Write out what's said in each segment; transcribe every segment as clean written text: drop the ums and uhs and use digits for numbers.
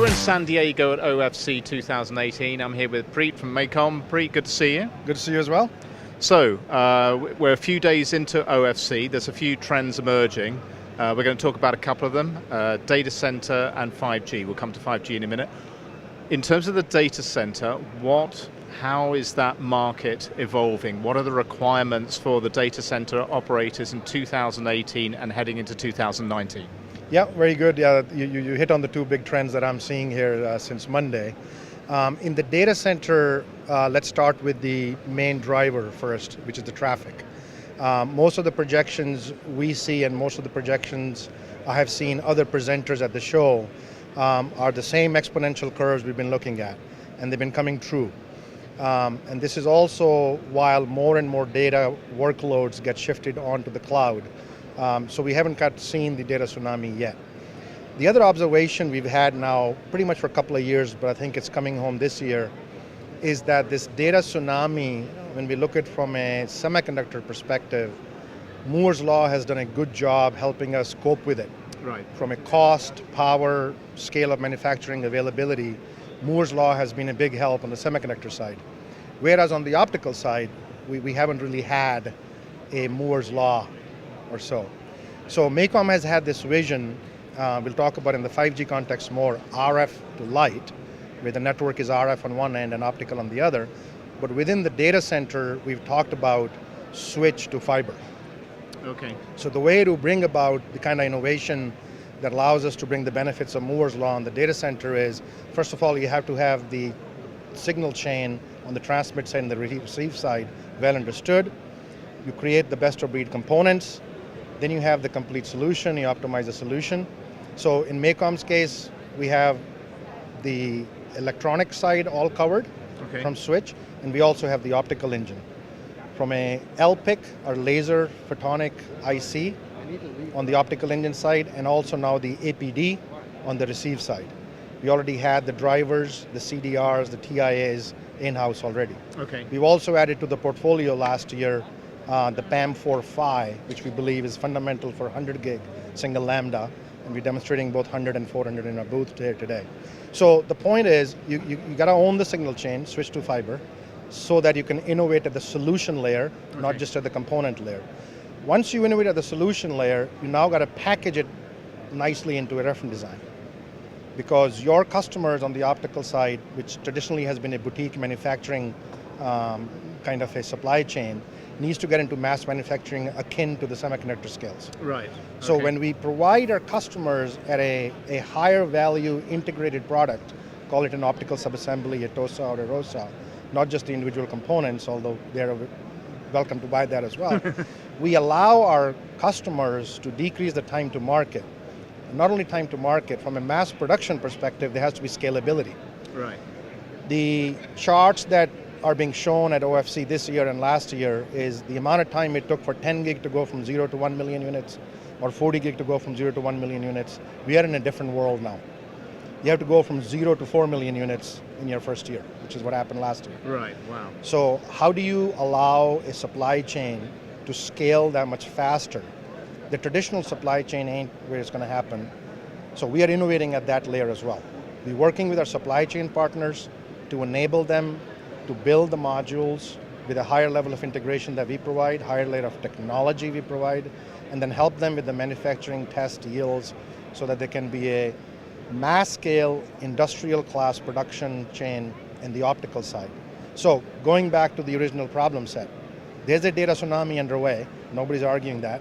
So we're in San Diego at OFC 2018. I'm here with Preet from MACOM. Preet, good to see you. Good to see you as well. So we're a few days into OFC. There's a few trends emerging. We're going to talk about a couple of them, data center and 5G. We'll come to 5G in a minute. In terms of the data center, how is that market evolving? What are the requirements for the data center operators in 2018 and heading into 2019? Yeah, very good. Yeah, you hit on the two big trends that I'm seeing here since Monday. In the data center, let's start with the main driver first, which is the traffic. Most of the projections we see and most of the projections I have seen other presenters at the show are the same exponential curves we've been looking at, and they've been coming true. And this is also while more and more data workloads get shifted onto the cloud. So we haven't seen the data tsunami yet. The other observation we've had now pretty much for a couple of years, but I think it's coming home this year, is that this data tsunami, when we look at it from a semiconductor perspective, Moore's Law has done a good job helping us cope with it. Right. From a cost, power, scale of manufacturing, availability, Moore's Law has been a big help on the semiconductor side. Whereas on the optical side, we haven't really had a Moore's Law or so. So MACOM has had this vision, we'll talk about in the 5G context more, RF to light, where the network is RF on one end and optical on the other. But within the data center, we've talked about switch to fiber. Okay. So the way to bring about the kind of innovation that allows us to bring the benefits of Moore's Law on the data center is, first of all, you have to have the signal chain on the transmit side and the receive side well understood. You create the best of breed components. Then you have the complete solution, you optimize the solution. So in MACOM's case, we have the electronic side all covered from switch, and we also have the optical engine. From a LPIC, or laser photonic IC, on the optical engine side, and also now the APD on the receive side. We already had the drivers, the CDRs, the TIAs in-house already. Okay. We've also added to the portfolio last year the PAM4 PHY, which we believe is fundamental for 100 gig single lambda, and we're demonstrating both 100 and 400 in our booth here today. So the point is, you got to own the signal chain, switch to fiber, so that you can innovate at the solution layer, not just at the component layer. Once you innovate at the solution layer, you now got to package it nicely into a reference design. Because your customers on the optical side, which traditionally has been a boutique manufacturing kind of a supply chain, needs to get into mass manufacturing akin to the semiconductor scales. Right. So when we provide our customers at a higher value integrated product, call it an optical subassembly, a TOSA or a ROSA, not just the individual components, although they're welcome to buy that as well, we allow our customers to decrease the time to market. Not only time to market, from a mass production perspective, there has to be scalability. Right. The charts that are being shown at OFC this year and last year is the amount of time it took for 10 gig to go from 0 to 1 million units, or 40 gig to go from 0 to 1 million units. We are in a different world now. You have to go from 0 to 4 million units in your first year, which is what happened last year. Right, wow. So how do you allow a supply chain to scale that much faster? The traditional supply chain ain't where it's going to happen. So we are innovating at that layer as well. We're working with our supply chain partners to enable them to build the modules with a higher level of integration that we provide, higher layer of technology we provide, and then help them with the manufacturing test yields so that they can be a mass scale industrial class production chain in the optical side. So going back to the original problem set, there's a data tsunami underway, nobody's arguing that.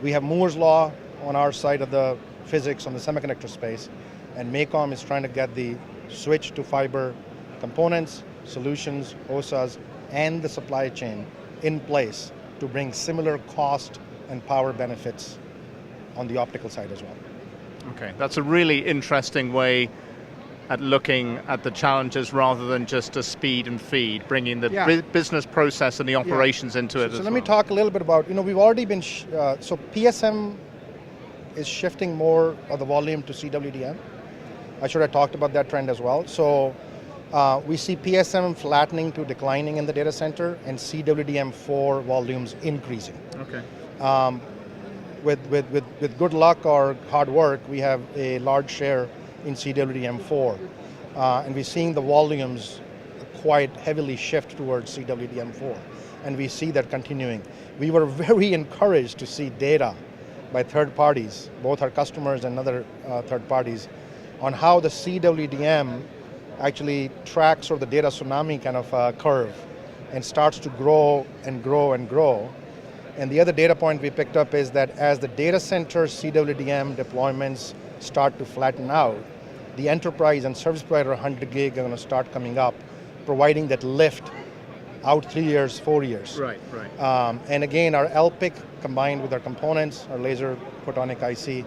We have Moore's Law on our side of the physics on the semiconductor space, and MACOM is trying to get the switch to fiber components, solutions, OSAs, and the supply chain in place to bring similar cost and power benefits on the optical side as well. Okay, that's a really interesting way at looking at the challenges rather than just a speed and feed, bringing the business process and the operations into it. So let me talk a little bit about, we've already been, so PSM is shifting more of the volume to CWDM. I should have talked about that trend as well. So we see PSM flattening to declining in the data center and CWDM4 volumes increasing. Okay. With good luck or hard work, we have a large share in CWDM4. And we're seeing the volumes quite heavily shift towards CWDM4. And we see that continuing. We were very encouraged to see data by third parties, both our customers and other third parties, on how the CWDM actually tracks sort of the data tsunami kind of curve and starts to grow and grow and grow. And the other data point we picked up is that as the data center CWDM deployments start to flatten out, the enterprise and service provider 100 gig are going to start coming up, providing that lift out 3 years, 4 years. Right, right. And again, our LPIC combined with our components, our laser photonic IC,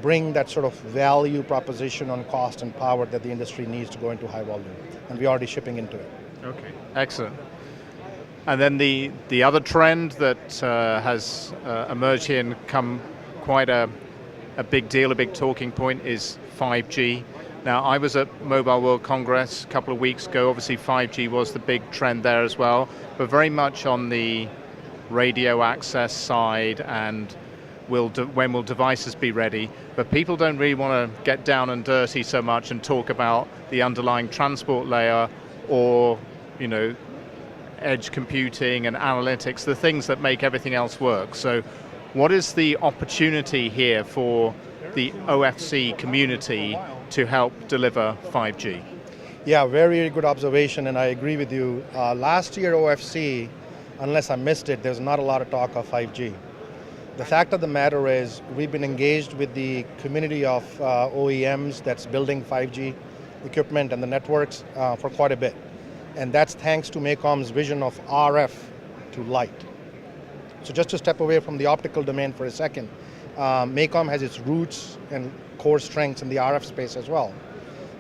bring that sort of value proposition on cost and power that the industry needs to go into high volume. And we're already shipping into it. Okay, excellent. And then the other trend that has emerged here and come quite a big deal, a big talking point is 5G. Now, I was at Mobile World Congress a couple of weeks ago. Obviously, 5G was the big trend there as well, but very much on the radio access side and when will devices be ready. But people don't really want to get down and dirty so much and talk about the underlying transport layer or, you know, edge computing and analytics, the things that make everything else work. So what is the opportunity here for the OFC community to help deliver 5G? Yeah, very good observation, and I agree with you. Last year OFC, unless I missed it, there's not a lot of talk of 5G. The fact of the matter is we've been engaged with the community of OEMs that's building 5G equipment and the networks for quite a bit. And that's thanks to MACOM's vision of RF to light. So just to step away from the optical domain for a second, MACOM has its roots and core strengths in the RF space as well.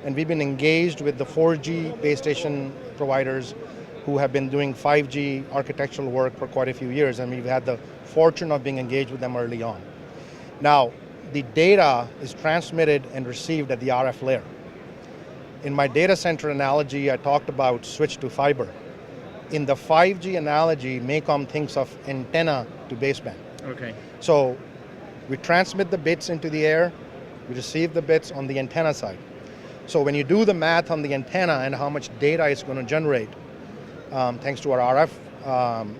And we've been engaged with the 4G base station providers who have been doing 5G architectural work for quite a few years, and we've had the fortune of being engaged with them early on. Now, the data is transmitted and received at the RF layer. In my data center analogy, I talked about switch to fiber. In the 5G analogy, MACOM thinks of antenna to baseband. Okay. So we transmit the bits into the air, we receive the bits on the antenna side. So when you do the math on the antenna and how much data it's going to generate, thanks to our RF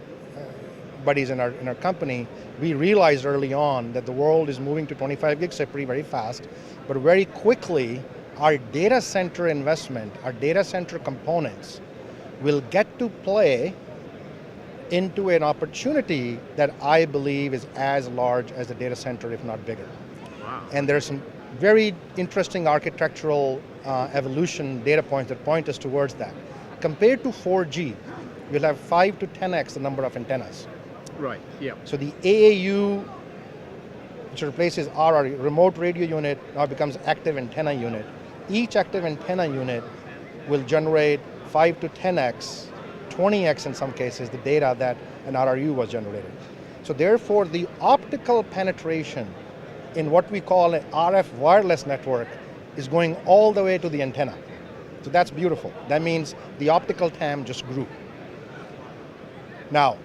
buddies in our company, we realized early on that the world is moving to 25 gig SIPRI very fast, but very quickly, our data center investment, our data center components will get to play into an opportunity that I believe is as large as the data center, if not bigger. Wow. And there's some very interesting architectural evolution data points that point us towards that. Compared to 4G, we'll have 5 to 10x the number of antennas. Right, yeah. So the AAU, which replaces our remote radio unit, now becomes active antenna unit. Each active antenna unit will generate 5 to 10x, 20x in some cases, the data that an RRU was generated. So therefore, the optical penetration in what we call an RF wireless network is going all the way to the antenna. So that's beautiful. That means the optical TAM just grew. Now,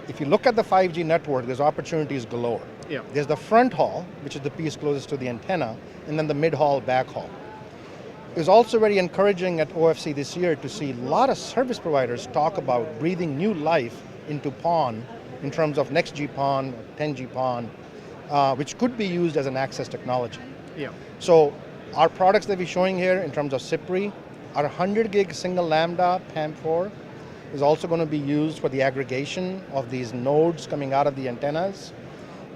if you look at the 5G network, there's opportunities galore. Yeah. There's the front haul, which is the piece closest to the antenna, and then the mid haul, back haul. It was also very encouraging at OFC this year to see a lot of service providers talk about breathing new life into PON in terms of next G PON, 10G PON, which could be used as an access technology. Yeah. So our products that we're showing here in terms of SIPRI, our 100 gig single lambda PAM4 is also going to be used for the aggregation of these nodes coming out of the antennas.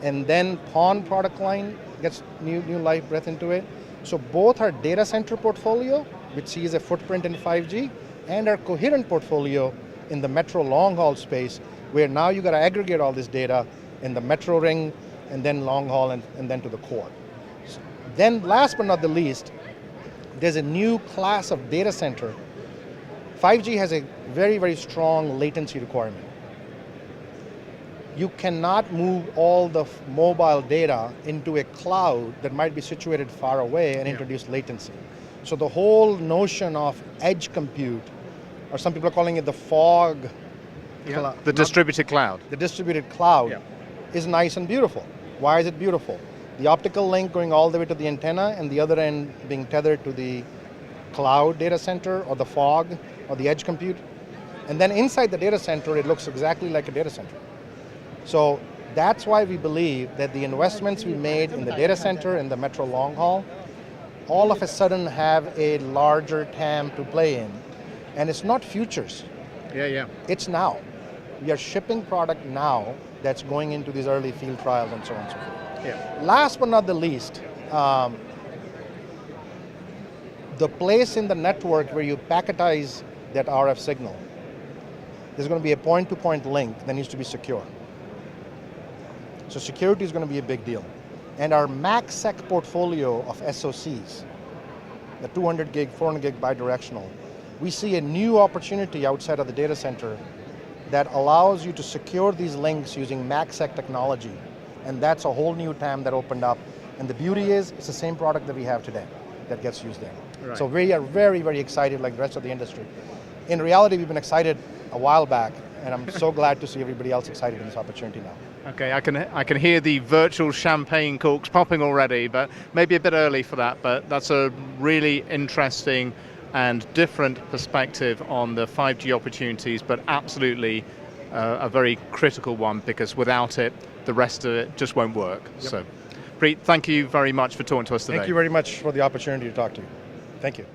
And then PON product line gets new life breath into it. So both our data center portfolio, which sees a footprint in 5G, and our coherent portfolio in the metro long haul space, where now you got to aggregate all this data in the metro ring, and then long haul, and then to the core. Then last but not the least, there's a new class of data center. 5G has a very, very strong latency requirement. You cannot move all the mobile data into a cloud that might be situated far away and introduce latency. So the whole notion of edge compute, or some people are calling it the fog, the distributed cloud. The distributed cloud is nice and beautiful. Why is it beautiful? The optical link going all the way to the antenna and the other end being tethered to the cloud data center or the fog or the edge compute. And then inside the data center, it looks exactly like a data center. So that's why we believe that the investments we made in the data center and the metro long haul all of a sudden have a larger TAM to play in. And it's not futures. Yeah. It's now. We are shipping product now that's going into these early field trials and so on and so forth. Yeah. Last but not the least, the place in the network where you packetize that RF signal, there's going to be a point-to-point link that needs to be secure. So security is going to be a big deal. And our MACsec portfolio of SoCs, the 200 gig, 400 gig bidirectional, we see a new opportunity outside of the data center that allows you to secure these links using MACsec technology. And that's a whole new TAM that opened up. And the beauty is, it's the same product that we have today that gets used there. Right. So we are very, very excited like the rest of the industry. In reality, we've been excited a while back, and I'm so glad to see everybody else excited in this opportunity now. Okay, I can hear the virtual champagne corks popping already, but maybe a bit early for that, but that's a really interesting and different perspective on the 5G opportunities, but absolutely a very critical one, because without it, the rest of it just won't work. Yep. So, Preet, thank you very much for talking to us today. Thank you very much for the opportunity to talk to you. Thank you.